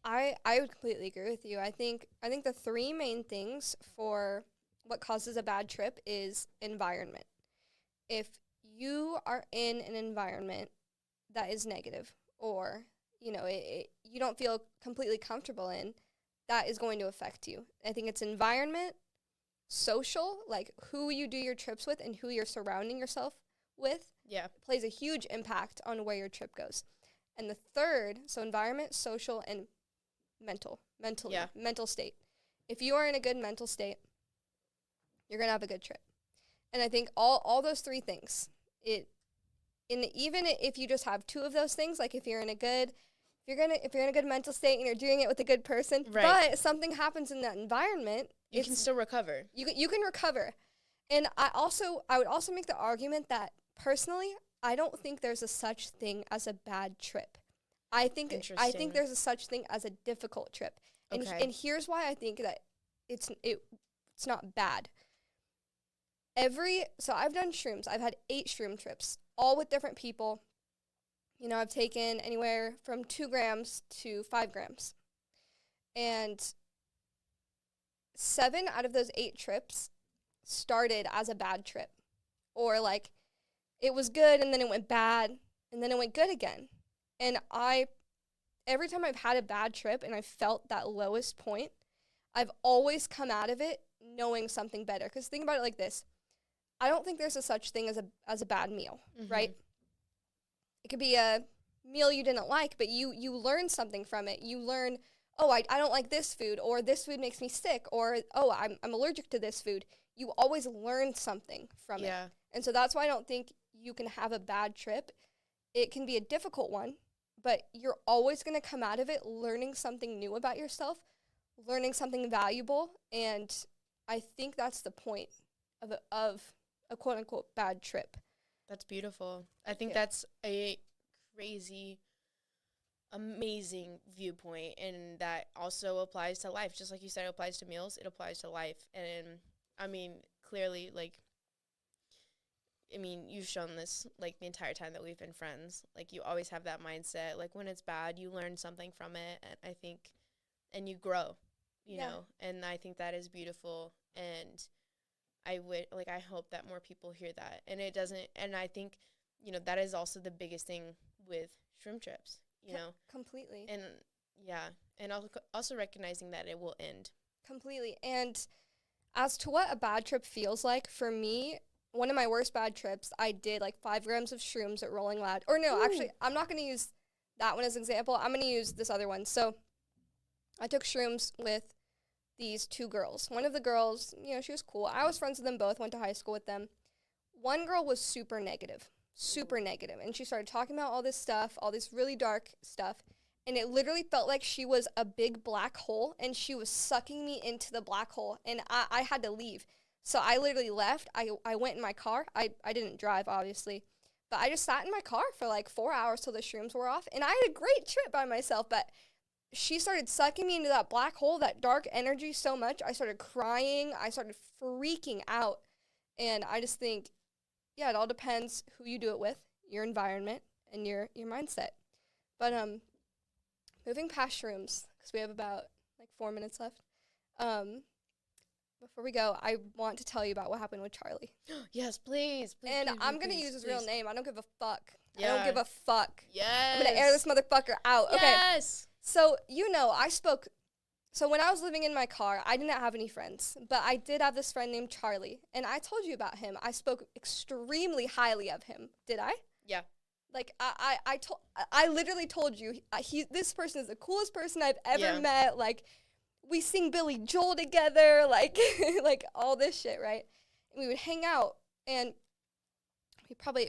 I would completely agree with you. I think the three main things for what causes a bad trip is environment. If you are in an environment that is negative, or you don't feel completely comfortable in, that is going to affect you. I think it's environment, social, like who you do your trips with and who you're surrounding yourself with, plays a huge impact on where your trip goes. And the third, so environment, social, and mental state. If you are in a good mental state, you're gonna have a good trip. And I think all those three things, even if you just have two of those things, like if you're in a good mental state and you're doing it with a good person, right, but something happens in that environment, you can still recover. You can recover. And I would also make the argument that personally, I don't think there's a such thing as a bad trip. I think there's a such thing as a difficult trip. And here's why I think that it's not bad. So I've done shrooms. I've had 8 shroom trips, all with different people. I've taken anywhere from 2 grams to 5 grams. And 7 out of those 8 trips started as a bad trip. Or like it was good and then it went bad and then it went good again. And every time I've had a bad trip and I felt that lowest point, I've always come out of it knowing something better. Because think about it like this. I don't think there's a such thing as a bad meal, right? It could be a meal you didn't like, but you learn something from it. You learn, I don't like this food, or this food makes me sick, or, I'm allergic to this food. You always learn something from it. And so that's why I don't think you can have a bad trip. It can be a difficult one, but you're always going to come out of it learning something new about yourself, learning something valuable, and I think that's the point of a quote-unquote bad trip. That's beautiful. I think that's a crazy, amazing viewpoint, and that also applies to life. Just like you said, it applies to meals, it applies to life. And, I mean, clearly, you've shown this, like, the entire time that we've been friends. Like, you always have that mindset. Like, when it's bad, you learn something from it, and I think, and you grow, you know, and I think that is beautiful, and I hope that more people hear that. And I think, that is also the biggest thing with shroom trips, you know. Completely. And, and also recognizing that it will end. Completely. And as to what a bad trip feels like, for me, one of my worst bad trips, I did 5 grams of shrooms at Rolling Loud. Or no, actually, I'm not going to use that one as an example. I'm going to use this other one. So I took shrooms with these 2 girls. One of the girls, she was cool. I was friends with them both, went to high school with them. One girl was super negative. And she started talking about all this stuff, all this really dark stuff. And it literally felt like she was a big black hole, and she was sucking me into the black hole. And I had to leave. So I literally left. I went in my car. I didn't drive, obviously. But I just sat in my car for 4 hours till the shrooms were off. And I had a great trip by myself. But she started sucking me into that black hole, that dark energy so much. I started crying. I started freaking out. And I just think, it all depends who you do it with, your environment, and your mindset. But moving past shrooms, because we have about 4 minutes left. Before we go, I want to tell you about what happened with Charlie. Yes, please. And I'm going to use his real name. I don't give a fuck. Yeah. I don't give a fuck. Yes. I'm going to air this motherfucker out. Okay. Yes. So, so when I was living in my car, I didn't have any friends, but I did have this friend named Charlie, and I told you about him. I spoke extremely highly of him. Did I? Yeah. I literally told you, this person is the coolest person I've ever met. We sing Billy Joel together, all this shit, right? And we would hang out, and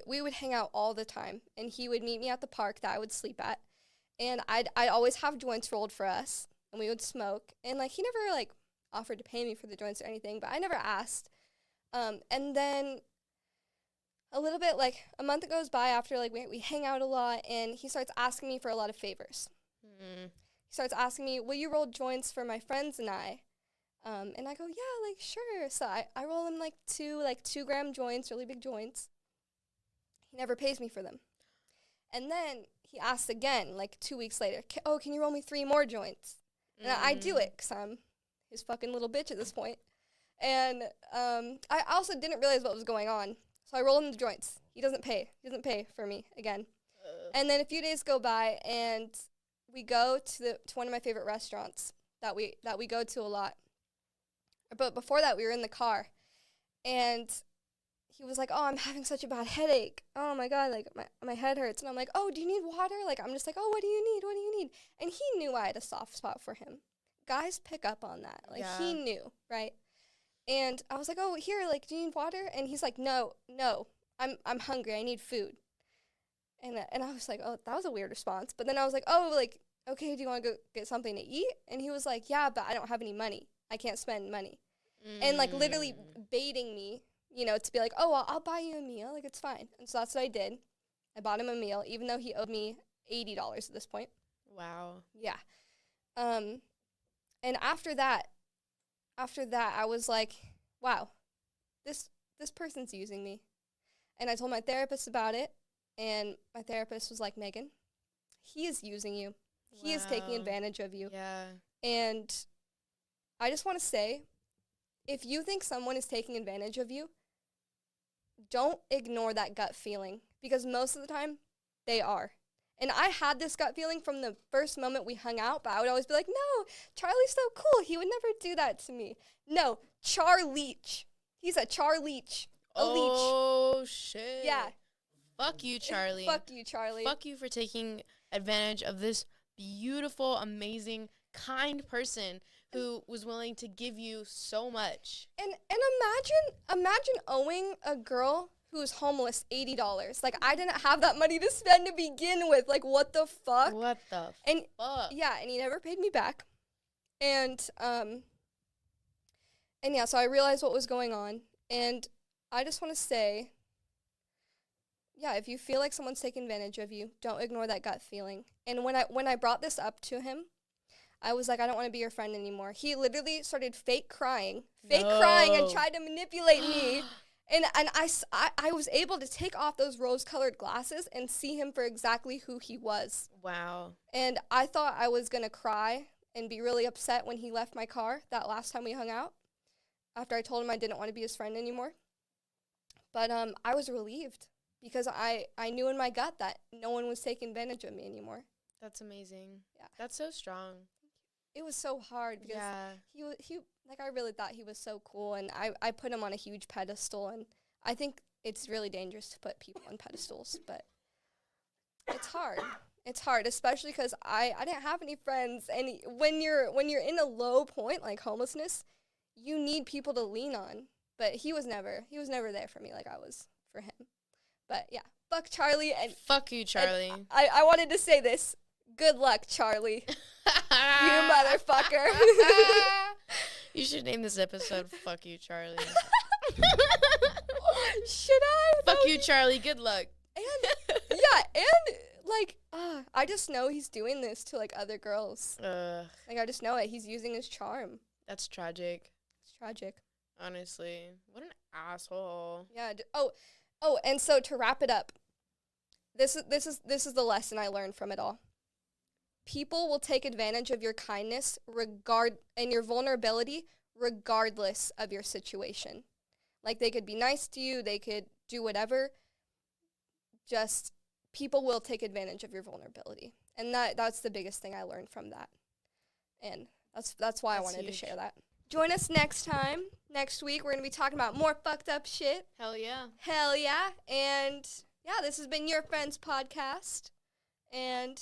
we would hang out all the time, and he would meet me at the park that I would sleep at, and I'd always have joints rolled for us, and we would smoke, and he never offered to pay me for the joints or anything, but I never asked. And then a little bit, like, a month goes by after, like, we hang out a lot, and he starts asking me for a lot of favors. He starts asking me, will you roll joints for my friends and I? And I go, yeah, like, sure. So I roll him, like, 2-gram joints, really big joints. He never pays me for them. And then he asks again, like, 2 weeks later, can you roll me 3 more joints? And I do it, because I'm his fucking little bitch at this point. And I also didn't realize what was going on. So I roll him the joints. He doesn't pay. He doesn't pay for me again. And then a few days go by, and we go to one of my favorite restaurants that we go to a lot. But before that, we were in the car, and he was like, oh, I'm having such a bad headache. Oh, my God, like, my head hurts. And I'm like, oh, do you need water? Like, I'm just like, oh, what do you need? What do you need? And he knew I had a soft spot for him. Guys pick up on that. Like, he knew, right? And I was like, oh, here, like, do you need water? And he's like, no, I'm hungry. I need food. And I was like, oh, that was a weird response. But then I was like, oh, like, okay, do you want to go get something to eat? And he was like, yeah, but I don't have any money. I can't spend money. And, like, literally baiting me, you know, to be like, oh, I'll buy you a meal. Like, it's fine. And so that's what I did. I bought him a meal, even though he owed me $80 at this point. Wow. Yeah. And after that, I was like, wow, this person's using me. And I told my therapist about it, and my therapist was like, Megan, he is using you. He is taking advantage of you. Yeah. And I just want to say, if you think someone is taking advantage of you, don't ignore that gut feeling, because most of the time, they are. And I had this gut feeling from the first moment we hung out, but I would always be like, no, Charlie's so cool. He would never do that to me. No, Char-leech. He's a Char-leech. A leech. Oh, shit. Yeah. Fuck you, Charlie. Fuck you, Charlie. Fuck you for taking advantage of this beautiful, amazing, kind person who was willing to give you so much. And imagine owing a girl who's homeless $80. Like, I didn't have that money to spend to begin with. Like, what the fuck? What the fuck? Yeah, and he never paid me back. And yeah, so I realized what was going on. And I just want to say, yeah, if you feel like someone's taking advantage of you, don't ignore that gut feeling. And when I brought this up to him, I was like, I don't want to be your friend anymore. He literally started fake crying and tried to manipulate me. And I was able to take off those rose-colored glasses and see him for exactly who he was. Wow. And I thought I was going to cry and be really upset when he left my car that last time we hung out, after I told him I didn't want to be his friend anymore. But I was relieved, because I knew in my gut that no one was taking advantage of me anymore. That's amazing. Yeah. That's so strong. It was so hard, because he like, I really thought he was so cool, and I put him on a huge pedestal, and I think it's really dangerous to put people on pedestals, but it's hard. It's hard, especially because I didn't have any friends, and when you're in a low point like homelessness, you need people to lean on. But he was never there for me like I was for him. But yeah, fuck Charlie, and fuck you, Charlie. I wanted to say this. Good luck, Charlie. You motherfucker. You should name this episode "Fuck You, Charlie." Should I? Fuck you, Charlie. Good luck. And yeah, and like, I just know he's doing this to like other girls. Like, I just know it. He's using his charm. That's tragic. It's tragic. Honestly, what an asshole. Yeah. Oh, and so to wrap it up, this is the lesson I learned from it all. People will take advantage of your kindness and your vulnerability regardless of your situation. Like, they could be nice to you, they could do whatever. Just, people will take advantage of your vulnerability. And that's the biggest thing I learned from that. And that's why I wanted to share that. Join us next time. Next week, we're going to be talking about more fucked up shit. Hell yeah. Hell yeah. And yeah, this has been Your Friends Podcast. And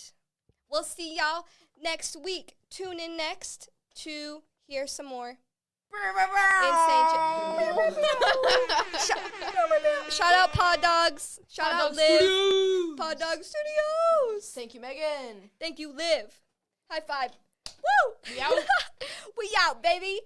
we'll see y'all next week. Tune in next to hear some more insane shit. Shout out Pod Dogs. Shout out Liv. Pod Dog Studios. Thank you, Megan. Thank you, Liv. High five. Woo! We out. We out, baby.